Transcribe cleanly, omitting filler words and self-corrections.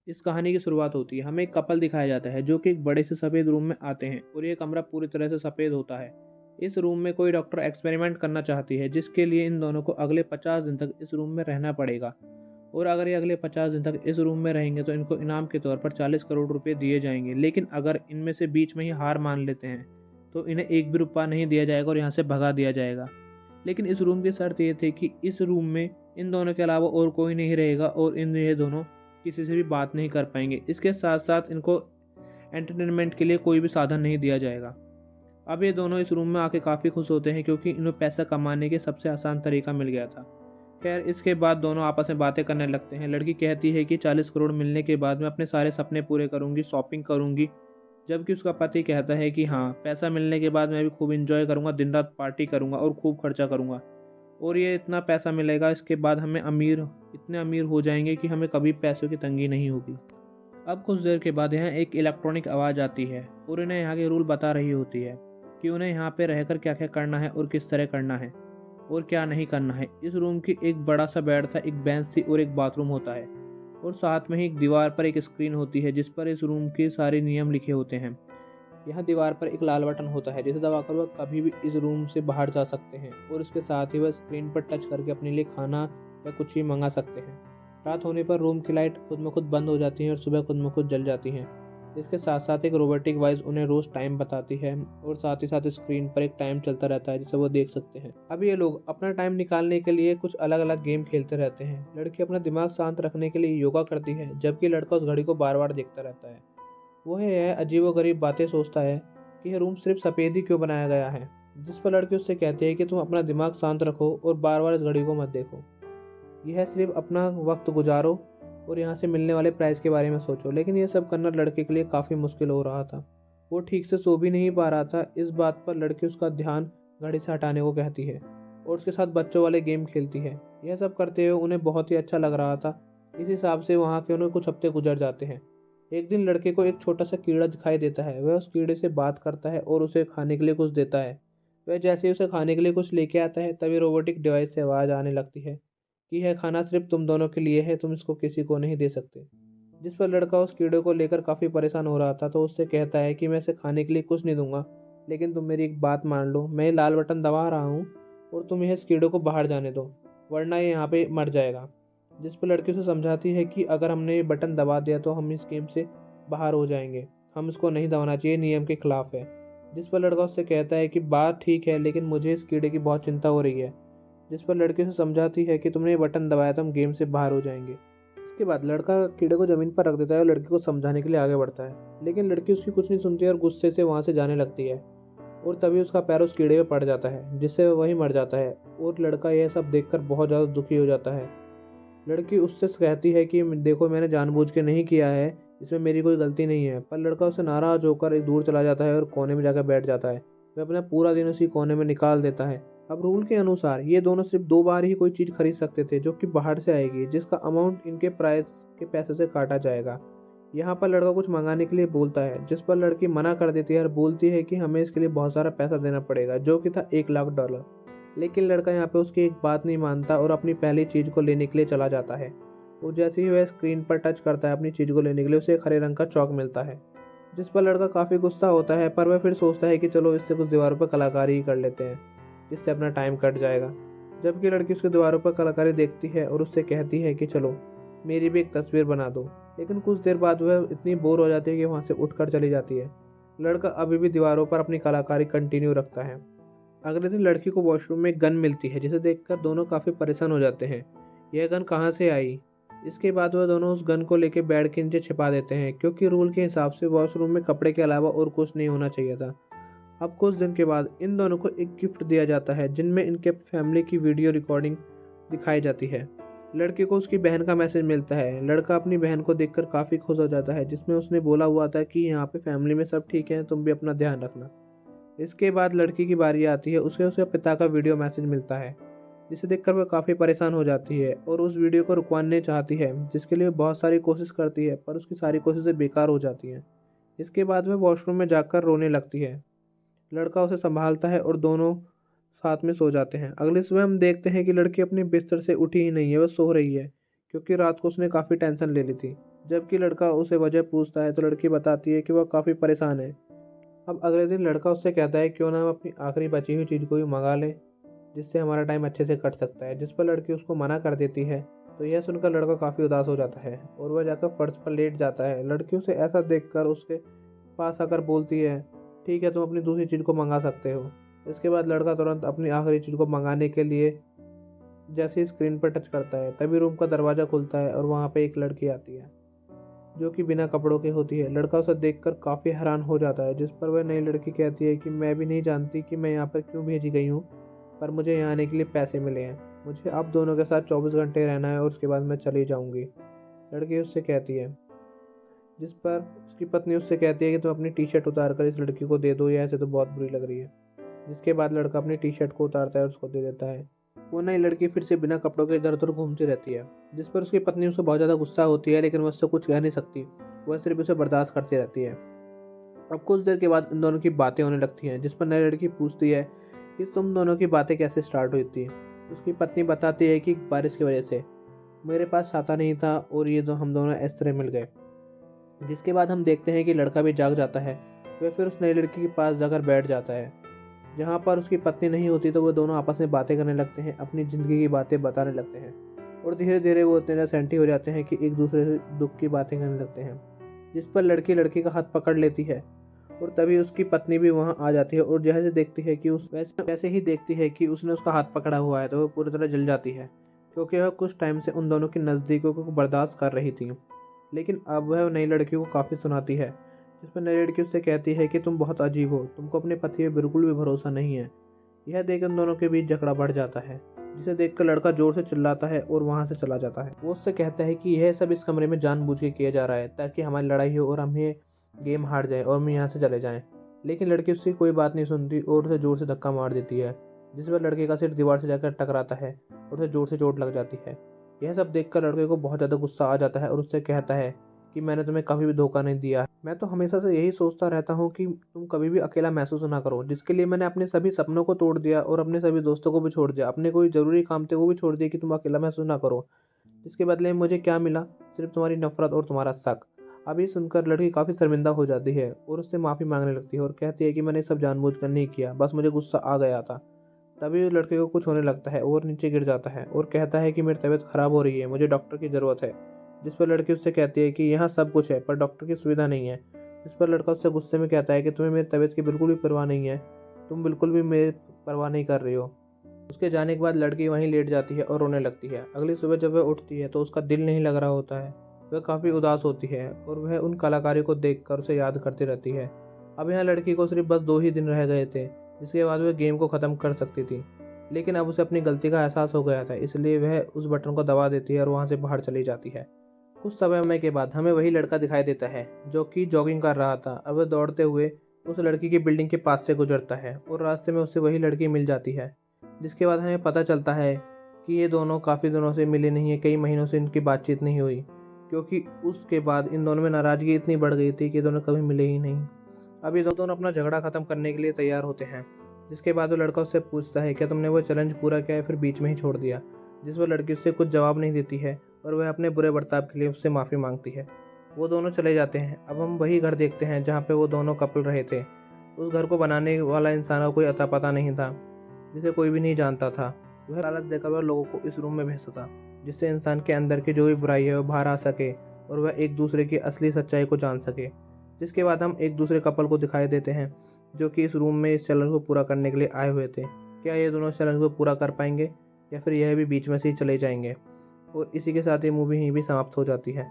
इस कहानी की शुरुआत होती है, हमें एक कपल दिखाया जाता है जो कि एक बड़े से सफ़ेद रूम में आते हैं और ये कमरा पूरी तरह से सफ़ेद होता है। इस रूम में कोई डॉक्टर एक्सपेरिमेंट करना चाहती है जिसके लिए इन दोनों को अगले 50 दिन तक इस रूम में रहना पड़ेगा। और अगर ये अगले 50 दिन तक इस रूम में रहेंगे तो इनको इनाम के तौर पर 40 करोड़ रुपए दिए जाएंगे, लेकिन अगर इनमें से बीच में ही हार मान लेते हैं तो इन्हें एक भी रुपया नहीं दिया जाएगा और यहाँ से भगा दिया जाएगा। लेकिन इस रूम की शर्त ये थी कि इस रूम में इन दोनों के अलावा और कोई नहीं रहेगा और ये दोनों किसी से भी बात नहीं कर पाएंगे। इसके साथ साथ इनको एंटरटेनमेंट के लिए कोई भी साधन नहीं दिया जाएगा। अब ये दोनों इस रूम में आके काफ़ी खुश होते हैं क्योंकि इन्हें पैसा कमाने के सबसे आसान तरीका मिल गया था। खैर, इसके बाद दोनों आपस में बातें करने लगते हैं। लड़की कहती है कि 40 करोड़ मिलने के बाद मैं अपने सारे सपने पूरे करूंगी, शॉपिंग करूंगी। जबकि उसका पति कहता है कि हाँ, पैसा मिलने के बाद मैं भी खूब इंजॉय करूंगा, दिन रात पार्टी करूंगा और खूब खर्चा करूंगा। और ये इतना पैसा मिलेगा, इसके बाद हमें इतने अमीर हो जाएंगे कि हमें कभी पैसों की तंगी नहीं होगी। अब कुछ देर के बाद यहाँ एक इलेक्ट्रॉनिक आवाज़ आती है और इन्हें यहाँ के रूल बता रही होती है कि उन्हें यहाँ पे रहकर क्या क्या करना है और किस तरह करना है और क्या नहीं करना है। इस रूम की एक बड़ा सा बेड था, एक बेंच थी और एक बाथरूम होता है और साथ में ही एक दीवार पर एक स्क्रीन होती है जिस पर इस रूम के सारे नियम लिखे होते हैं। यहाँ दीवार पर एक लाल बटन होता है जिसे दबाकर वह कभी भी इस रूम से बाहर जा सकते हैं और इसके साथ ही वह स्क्रीन पर टच करके अपने लिए खाना या कुछ भी मंगा सकते हैं। रात होने पर रूम की लाइट खुद में खुद बंद हो जाती है और सुबह खुद में खुद जल जाती हैं। इसके साथ साथ एक रोबोटिक वॉइस उन्हें रोज टाइम बताती है और साथ ही साथ स्क्रीन पर एक टाइम चलता रहता है जिसे वो देख सकते हैं। अब ये लोग अपना टाइम निकालने के लिए कुछ अलग अलग गेम खेलते रहते हैं। लड़की अपना दिमाग शांत रखने के लिए योगा करती है जबकि लड़का उस घड़ी को बार बार देखता रहता है। वह यह अजीबोगरीब बातें सोचता है कि यह रूम सिर्फ सफ़ेद ही क्यों बनाया गया है, जिस पर लड़की उससे कहती है कि तुम अपना दिमाग शांत रखो और बार बार इस घड़ी को मत देखो। यह सिर्फ अपना वक्त गुजारो और यहाँ से मिलने वाले प्राइज़ के बारे में सोचो। लेकिन यह सब करना लड़के के लिए काफ़ी मुश्किल हो रहा था। वो ठीक से सो भी नहीं पा रहा था। इस बात पर लड़की उसका ध्यान घड़ी से हटाने को कहती है और उसके साथ बच्चों वाले गेम खेलती है। यह सब करते हुए उन्हें बहुत ही अच्छा लग रहा था। इस हिसाब से वहाँ के उन्हें कुछ हफ्ते गुजर जाते हैं। एक दिन लड़के को एक छोटा सा कीड़ा दिखाई देता है। वह उस कीड़े से बात करता है और उसे खाने के लिए कुछ देता है। वह जैसे ही उसे खाने के लिए कुछ लेके आता है तभी रोबोटिक डिवाइस से आवाज़ आने लगती है कि यह खाना सिर्फ तुम दोनों के लिए है, तुम इसको किसी को नहीं दे सकते। जिस पर लड़का उस कीड़े को लेकर काफ़ी परेशान हो रहा था तो उससे कहता है कि मैं इसे खाने के लिए कुछ नहीं दूंगा, लेकिन तुम मेरी एक बात मान लो, मैं ये लाल बटन दबा रहा हूँ और तुम यह इस कीड़े को बाहर जाने दो वरना ये यहाँ पे मर जाएगा। जिस पर लड़की उसे समझाती है कि अगर हमने ये बटन दबा दिया तो हम इस गेम से बाहर हो जाएंगे, हम इसको नहीं दबाना चाहिए, नियम के खिलाफ है। जिस पर लड़का उससे कहता है कि बात ठीक है लेकिन मुझे इस कीड़े की बहुत चिंता हो रही है। जिस पर लड़की उसे समझाती है कि तुमने ये बटन दबाया तो हम गेम से बाहर हो जाएंगे। इसके बाद लड़का कीड़े को ज़मीन पर रख देता है और लड़की को समझाने के लिए आगे बढ़ता है, लेकिन लड़की उसकी कुछ नहीं सुनती और गुस्से से वहाँ से जाने लगती है और तभी उसका पैर उस कीड़े में पड़ जाता है जिससे वह वहीं मर जाता है और लड़का यह सब देखकर बहुत ज़्यादा दुखी हो जाता है। लड़की उससे कहती है कि देखो, मैंने जानबूझ के नहीं किया है, इसमें मेरी कोई गलती नहीं है। पर लड़का उससे नाराज़ होकर एक दूर चला जाता है और कोने में जाकर बैठ जाता है। वह अपना पूरा दिन उसी कोने में निकाल देता है। अब रूल के अनुसार ये दोनों सिर्फ 2 बार ही कोई चीज़ खरीद सकते थे जो कि बाहर से आएगी, जिसका अमाउंट इनके प्राइस के पैसे से काटा जाएगा। यहाँ पर लड़का कुछ मंगाने के लिए बोलता है जिस पर लड़की मना कर देती है और बोलती है कि हमें इसके लिए बहुत सारा पैसा देना पड़ेगा, जो कि था $1 लाख। लेकिन लड़का यहाँ पे उसकी एक बात नहीं मानता और अपनी पहली चीज़ को लेने के लिए चला जाता है। वो जैसे ही वह स्क्रीन पर टच करता है अपनी चीज़ को लेने के लिए, उसे एक हरे रंग का चौक मिलता है जिस पर लड़का काफ़ी गुस्सा होता है। पर वह फिर सोचता है कि चलो इससे कुछ दीवारों पर कलाकारी ही कर लेते हैं, जिससे अपना टाइम कट जाएगा। जबकि लड़की उसकी दीवारों पर कलाकारी देखती है और उससे कहती है कि चलो मेरी भी एक तस्वीर बना दो। लेकिन कुछ देर बाद वह इतनी बोर हो जाती है कि वहाँ से उठकर चली जाती है। लड़का अभी भी दीवारों पर अपनी कलाकारी कंटिन्यू रखता है। अगले दिन लड़की को वॉशरूम में एक गन मिलती है जिसे देखकर दोनों काफ़ी परेशान हो जाते हैं। यह गन कहाँ से आई? इसके बाद वह दोनों उस गन को लेकर बेड के नीचे छिपा देते हैं क्योंकि रूल के हिसाब से वॉशरूम में कपड़े के अलावा और कुछ नहीं होना चाहिए था। अब कुछ दिन के बाद इन दोनों को एक गिफ्ट दिया जाता है जिनमें इनके फैमिली की वीडियो रिकॉर्डिंग दिखाई जाती है। लड़के को उसकी बहन का मैसेज मिलता है। लड़का अपनी बहन को देखकर काफ़ी खुश हो जाता है जिसमें उसने बोला हुआ था कि यहाँ पे फैमिली में सब ठीक है, तुम भी अपना ध्यान रखना। इसके बाद लड़की की बारी आती है। उसे उसके पिता का वीडियो मैसेज मिलता है जिसे देखकर वह काफ़ी परेशान हो जाती है और उस वीडियो को रुकवाने चाहती है, जिसके लिए बहुत सारी कोशिश करती है पर उसकी सारी कोशिशें बेकार हो जाती हैं। इसके बाद वह वॉशरूम में जाकर रोने लगती है। लड़का उसे संभालता है और दोनों साथ में सो जाते हैं। अगले सुबह हम देखते हैं कि लड़की अपने बिस्तर से उठी ही नहीं है, वह सो रही है क्योंकि रात को उसने काफ़ी टेंशन ले ली थी। जबकि लड़का उसे वजह पूछता है तो लड़की बताती है कि वह काफ़ी परेशान है। अब अगले दिन लड़का उससे कहता है क्यों ना हम अपनी आखिरी बची हुई चीज़ को ही मंगा लें, जिससे हमारा टाइम अच्छे से कट सकता है। जिस पर लड़की उसको मना कर देती है। तो यह सुनकर लड़का काफ़ी उदास हो जाता है और वह जाकर फर्श पर लेट जाता है। लड़की उसे ऐसा देखकर उसके पास आकर बोलती है, ठीक है, तुम अपनी दूसरी चीज़ को मंगा सकते हो। इसके बाद लड़का तुरंत अपनी आखिरी चीज़ को मंगाने के लिए जैसे ही स्क्रीन पर टच करता है तभी रूम का दरवाज़ा खुलता है और वहाँ पे एक लड़की आती है जो कि बिना कपड़ों के होती है। लड़का उसे देखकर काफ़ी हैरान हो जाता है, जिस पर वह नई लड़की कहती है कि मैं भी नहीं जानती कि मैं यहाँ पर क्यों भेजी गई हूँ, पर मुझे यहाँ आने के लिए पैसे मिले हैं। मुझे आप दोनों के साथ 24 घंटे रहना है और उसके बाद मैं चली जाऊँगी। लड़की उससे कहती है, जिस पर उसकी पत्नी उससे कहती है कि तुम अपनी टी शर्ट उतार कर इस लड़की को दे दो, या ऐसे तो बहुत बुरी लग रही है। जिसके बाद लड़का अपनी टी शर्ट को उतारता है और उसको दे देता है। वो नई लड़की फिर से बिना कपड़ों के इधर उधर घूमती रहती है, जिस पर उसकी पत्नी उसे बहुत ज़्यादा गुस्सा होती है, लेकिन वह उससे कुछ कह नहीं सकती। वह सिर्फ उसे बर्दाश्त करती रहती है। अब कुछ देर के बाद इन दोनों की बातें होने लगती हैं, जिस पर नई लड़की पूछती है कि तुम दोनों की बातें कैसे स्टार्ट हुई थी। उसकी पत्नी बताती है कि बारिश की वजह से मेरे पास छाता नहीं था और ये हम दोनों इस तरह मिल गए। जिसके बाद हम देखते हैं कि लड़का भी जाग जाता है। वह फिर उस नई लड़की के पास जाकर बैठ जाता है। जहाँ पर उसकी पत्नी नहीं होती तो वो दोनों आपस में बातें करने लगते हैं, अपनी ज़िंदगी की बातें बताने लगते हैं और धीरे धीरे वो इतने सेंटी हो जाते हैं कि एक दूसरे से दुख की बातें करने लगते हैं। जिस पर लड़की लड़की का हाथ पकड़ लेती है और तभी उसकी पत्नी भी वहाँ आ जाती है और जैसे देखती है कि वैसे ही देखती है कि उसने उसका हाथ पकड़ा हुआ है तो वो पूरी तरह जल जाती है, क्योंकि वह कुछ टाइम से उन दोनों की नज़दीकों को बर्दाश्त कर रही थी। लेकिन अब वह नई लड़की को काफ़ी सुनाती है, जिसमें नई लड़की उससे कहती है कि तुम बहुत अजीब हो, तुमको अपने पति पे बिल्कुल भी भरोसा नहीं है। यह देख उन दोनों के बीच झगड़ा बढ़ जाता है, जिसे देखकर लड़का जोर से चिल्लाता है और वहाँ से चला जाता है। वो उससे कहता है कि यह सब इस कमरे में जानबूझ के किया जा रहा है ताकि हमारी लड़ाई हो और हम ये गेम हार जाए और हम यहाँ से चले जाएं। लेकिन लड़की उसकी कोई बात नहीं सुनती और उसे जोर से धक्का मार देती है, जिस पर लड़के का सिर दीवार से जाकर टकराता है और उसे जोर से चोट लग जाती है। यह सब देखकर लड़के को बहुत ज़्यादा गुस्सा आ जाता है और उससे कहता है कि मैंने तुम्हें कभी भी धोखा नहीं दिया। मैं तो हमेशा से यही सोचता रहता हूँ कि तुम कभी भी अकेला महसूस ना करो, जिसके लिए मैंने अपने सभी सपनों को तोड़ दिया और अपने सभी दोस्तों को भी छोड़ दिया, अपने कोई ज़रूरी काम थे वो भी छोड़ दिए कि तुम अकेला महसूस ना करो। जिसके बदले में मुझे क्या मिला? सिर्फ तुम्हारी नफरत और तुम्हारा शक। अब ये सुनकर लड़की काफ़ी शर्मिंदा हो जाती है और उससे माफ़ी मांगने लगती है और कहती है कि मैंने सब जानबूझकर नहीं किया, बस मुझे गुस्सा आ गया था। तभी लड़के को कुछ होने लगता है और नीचे गिर जाता है और कहता है कि मेरी तबीयत ख़राब हो रही है, मुझे डॉक्टर की ज़रूरत है। जिस पर लड़की उससे कहती है कि यहाँ सब कुछ है पर डॉक्टर की सुविधा नहीं है। जिस पर लड़का उससे गुस्से में कहता है कि तुम्हें मेरी तबीयत की बिल्कुल भी परवाह नहीं है, तुम बिल्कुल भी मेरी परवाह नहीं कर रही हो। उसके जाने के बाद लड़की वहीं लेट जाती है और रोने लगती है। अगली सुबह जब वह उठती है तो उसका दिल नहीं लग रहा होता है। वह काफ़ी उदास होती है और वह उन कलाकारों को देखकर उसे याद करती रहती है। अब यहाँ लड़की को सिर्फ बस 2 ही दिन रह गए थे, जिसके बाद वह गेम को ख़त्म कर सकती थी। लेकिन अब उसे अपनी गलती का एहसास हो गया था, इसलिए वह उस बटन को दबा देती है और वहाँ से बाहर चली जाती है। कुछ समय के बाद हमें वही लड़का दिखाई देता है जो कि जॉगिंग कर रहा था। अब वह दौड़ते हुए उस लड़की की बिल्डिंग के पास से गुजरता है और रास्ते में उससे वही लड़की मिल जाती है। जिसके बाद हमें पता चलता है कि ये दोनों काफ़ी दिनों से मिले नहीं है, कई महीनों से इनकी बातचीत नहीं हुई, क्योंकि उसके बाद इन दोनों में नाराज़गी इतनी बढ़ गई थी कि दोनों कभी मिले ही नहीं। अब ये दोनों अपना झगड़ा ख़त्म करने के लिए तैयार होते हैं। जिसके बाद वो लड़का उससे पूछता है क्या तुमने वो चैलेंज पूरा किया या फिर बीच में ही छोड़ दिया। जिस पर लड़की उससे कुछ जवाब नहीं देती है और वह अपने बुरे बर्ताव के लिए उससे माफ़ी मांगती है। वो दोनों चले जाते हैं। अब हम वही घर देखते हैं जहाँ पे वो दोनों कपल रहे थे। उस घर को बनाने वाला इंसान का कोई अता पता नहीं था, जिसे कोई भी नहीं जानता था। वह लालच देकर वह लोगों को इस रूम में भेजता था, जिससे इंसान के अंदर की जो भी बुराई है वो बाहर आ सके और वह एक दूसरे की असली सच्चाई को जान सके। जिसके बाद हम एक दूसरे कपल को दिखाई देते हैं जो कि इस रूम में इस चैलेंज को पूरा करने के लिए आए हुए थे। क्या ये दोनों इस चैलेंज को पूरा कर पाएंगे या फिर यह भी बीच में से ही चले जाएंगे? और इसी के साथ ये मूवी यहीं भी समाप्त हो जाती है।